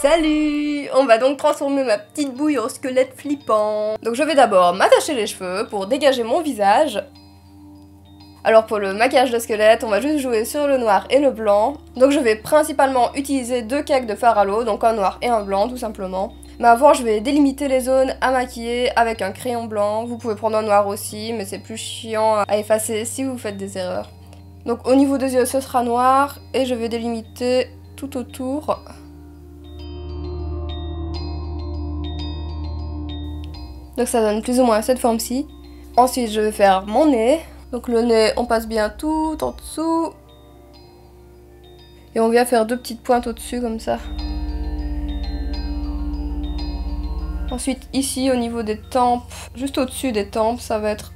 Salut! On va donc transformer ma petite bouille en squelette flippant. Donc je vais d'abord m'attacher les cheveux pour dégager mon visage. Alors pour le maquillage de squelette, on va juste jouer sur le noir et le blanc. Donc je vais principalement utiliser deux cakes de fard à l'eau, donc un noir et un blanc tout simplement. Mais avant je vais délimiter les zones à maquiller avec un crayon blanc. Vous pouvez prendre un noir aussi, mais c'est plus chiant à effacer si vous faites des erreurs. Donc au niveau des yeux ce sera noir et je vais délimiter tout autour. Donc ça donne plus ou moins cette forme-ci. Ensuite je vais faire mon nez. Donc le nez on passe bien tout en dessous. Et on vient faire deux petites pointes au-dessus comme ça. Ensuite ici au niveau des tempes, juste au-dessus des tempes, ça va être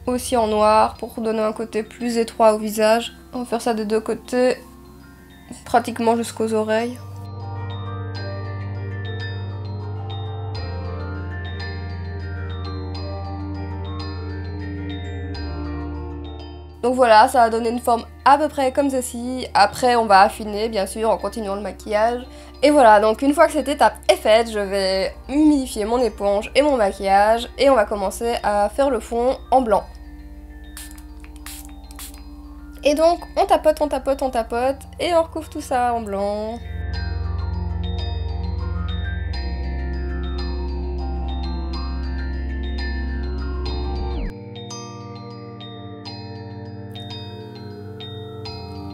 aussi en noir pour donner un côté plus étroit au visage. On va faire ça des deux côtés, pratiquement jusqu'aux oreilles. Donc voilà, ça va donner une forme à peu près comme ceci. Après, on va affiner, bien sûr, en continuant le maquillage. Et voilà, donc une fois que cette étape est faite, je vais humidifier mon éponge et mon maquillage. Et on va commencer à faire le fond en blanc. Et donc, on tapote, on tapote, on tapote. Et on recouvre tout ça en blanc.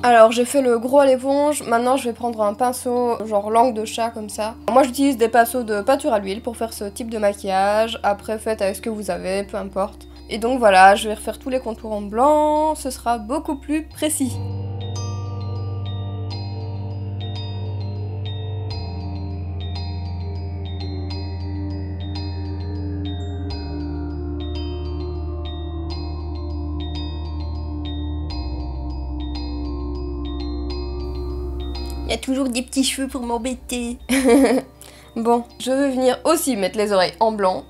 Alors j'ai fait le gros à l'éponge, maintenant je vais prendre un pinceau genre langue de chat comme ça. Moi j'utilise des pinceaux de peinture à l'huile pour faire ce type de maquillage, après faites avec ce que vous avez, peu importe. Et donc voilà, je vais refaire tous les contours en blanc, ce sera beaucoup plus précis. Il y a toujours des petits cheveux pour m'embêter. Bon, je vais venir aussi mettre les oreilles en blanc.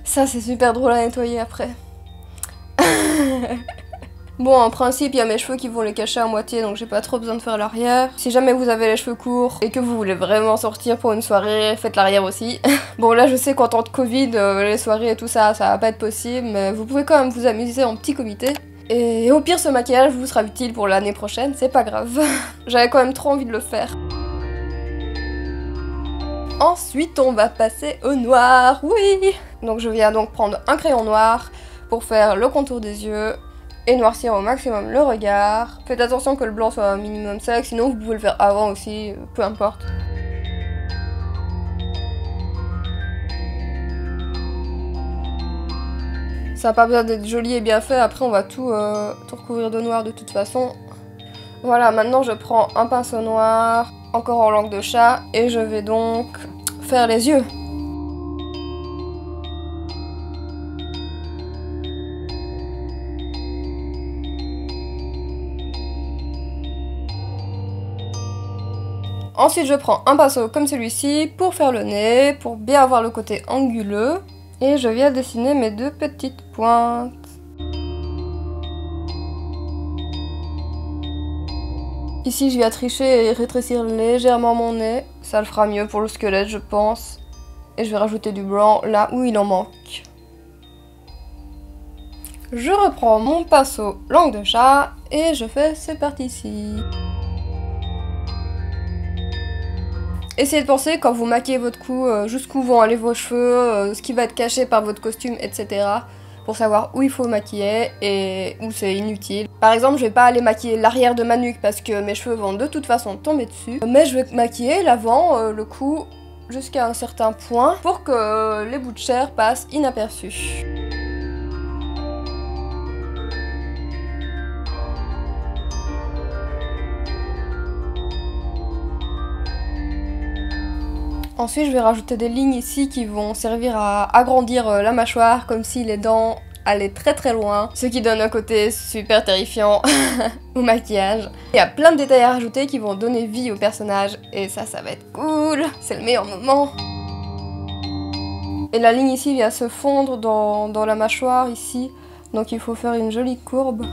Ça, c'est super drôle à nettoyer après. Bon, en principe, il y a mes cheveux qui vont les cacher à moitié, donc j'ai pas trop besoin de faire l'arrière. Si jamais vous avez les cheveux courts et que vous voulez vraiment sortir pour une soirée, faites l'arrière aussi. Bon, là, je sais qu'en temps de Covid, les soirées et tout ça, ça va pas être possible, mais vous pouvez quand même vous amuser en petit comité. Et au pire, ce maquillage vous sera utile pour l'année prochaine, c'est pas grave. J'avais quand même trop envie de le faire. Ensuite, on va passer au noir, oui. Donc je viens donc prendre un crayon noir pour faire le contour des yeux et noircir au maximum le regard. Faites attention que le blanc soit un minimum sec, sinon vous pouvez le faire avant aussi, peu importe. Ça n'a pas besoin d'être joli et bien fait, après on va tout recouvrir de noir de toute façon. Voilà, maintenant je prends un pinceau noir, encore en langue de chat, et je vais donc faire les yeux. Ensuite je prends un pinceau comme celui-ci pour faire le nez, pour bien avoir le côté anguleux. Et je viens dessiner mes deux petites pointes. Ici je viens tricher et rétrécir légèrement mon nez. Ça le fera mieux pour le squelette je pense. Et je vais rajouter du blanc là où il en manque. Je reprends mon pinceau langue de chat et je fais cette partie-ci. Essayez de penser quand vous maquillez votre cou, jusqu'où vont aller vos cheveux, ce qui va être caché par votre costume, etc. Pour savoir où il faut maquiller et où c'est inutile. Par exemple, je vais pas aller maquiller l'arrière de ma nuque parce que mes cheveux vont de toute façon tomber dessus. Mais je vais maquiller l'avant, le cou, jusqu'à un certain point pour que les bouts de chair passent inaperçus. Ensuite, je vais rajouter des lignes ici qui vont servir à agrandir la mâchoire, comme si les dents allaient très très loin, ce qui donne un côté super terrifiant au maquillage. Il y a plein de détails à rajouter qui vont donner vie au personnage, et ça va être cool, c'est le meilleur moment. Et la ligne ici vient se fondre dans la mâchoire ici, donc il faut faire une jolie courbe,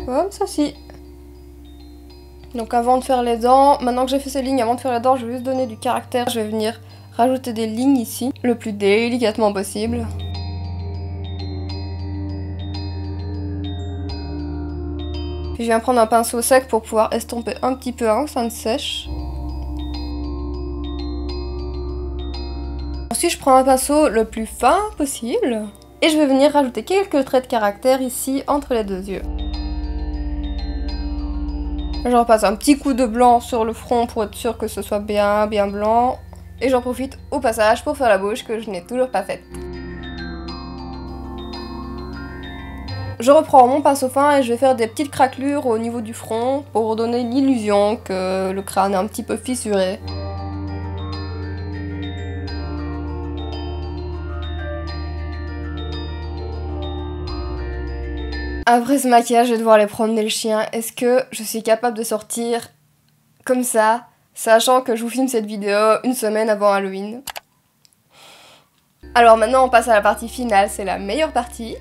comme ceci. Donc avant de faire les dents, maintenant que j'ai fait ces lignes, avant de faire les dents, je vais juste donner du caractère. Je vais venir rajouter des lignes ici, le plus délicatement possible. Puis je viens prendre un pinceau sec pour pouvoir estomper un petit peu avant que ça ne sèche. Ensuite, je prends un pinceau le plus fin possible. Et je vais venir rajouter quelques traits de caractère ici, entre les deux yeux. Je repasse un petit coup de blanc sur le front pour être sûr que ce soit bien blanc. Et j'en profite au passage pour faire la bouche que je n'ai toujours pas faite. Je reprends mon pinceau fin et je vais faire des petites craquelures au niveau du front pour donner l'illusion que le crâne est un petit peu fissuré. Après ce maquillage, je vais devoir aller promener le chien. Est-ce que je suis capable de sortir comme ça, sachant que je vous filme cette vidéo une semaine avant Halloween? Alors maintenant, on passe à la partie finale, c'est la meilleure partie.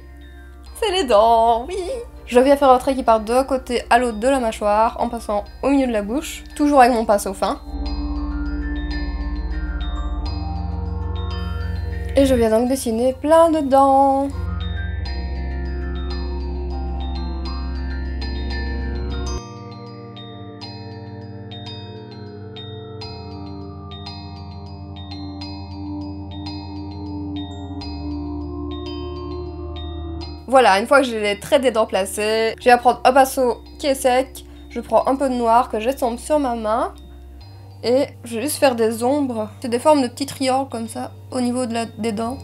C'est les dents, oui! Je viens faire un trait qui part d'un côté à l'autre de la mâchoire, en passant au milieu de la bouche, toujours avec mon pinceau fin. Et je viens donc dessiner plein de dents. Voilà, une fois que j'ai les traits des dents placés, je vais prendre un pinceau qui est sec, je prends un peu de noir que j'estompe sur ma main et je vais juste faire des ombres. C'est des formes de petits triangles comme ça au niveau des dents.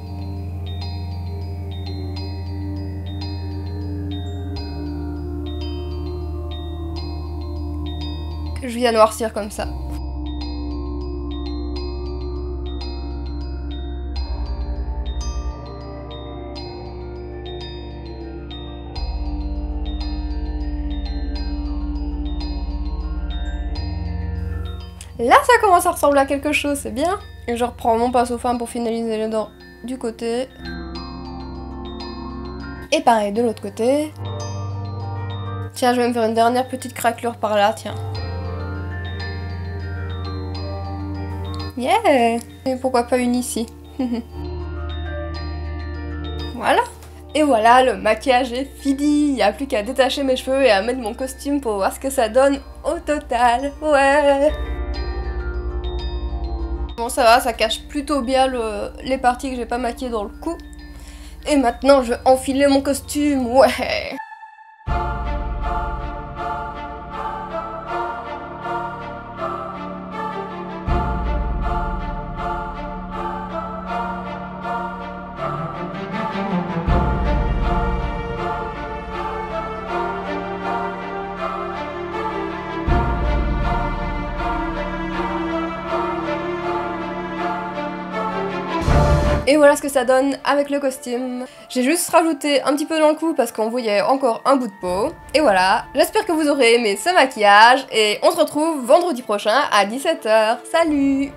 Que je viens noircir comme ça. Là, ça commence à ressembler à quelque chose, c'est bien. Et je reprends mon pinceau fin pour finaliser les dents du côté. Et pareil de l'autre côté. Tiens, je vais me faire une dernière petite craquelure par là, tiens. Yeah! Et pourquoi pas une ici? Voilà. Et voilà, le maquillage est fini. Il n'y a plus qu'à détacher mes cheveux et à mettre mon costume pour voir ce que ça donne au total. Ouais! Bon, ça va, ça cache plutôt bien les parties que j'ai pas maquillées dans le cou. Et maintenant, je vais enfiler mon costume, ouais! Et voilà ce que ça donne avec le costume. J'ai juste rajouté un petit peu dans le cou parce qu'on voyait encore un bout de peau. Et voilà, j'espère que vous aurez aimé ce maquillage et on se retrouve vendredi prochain à 17 h. Salut!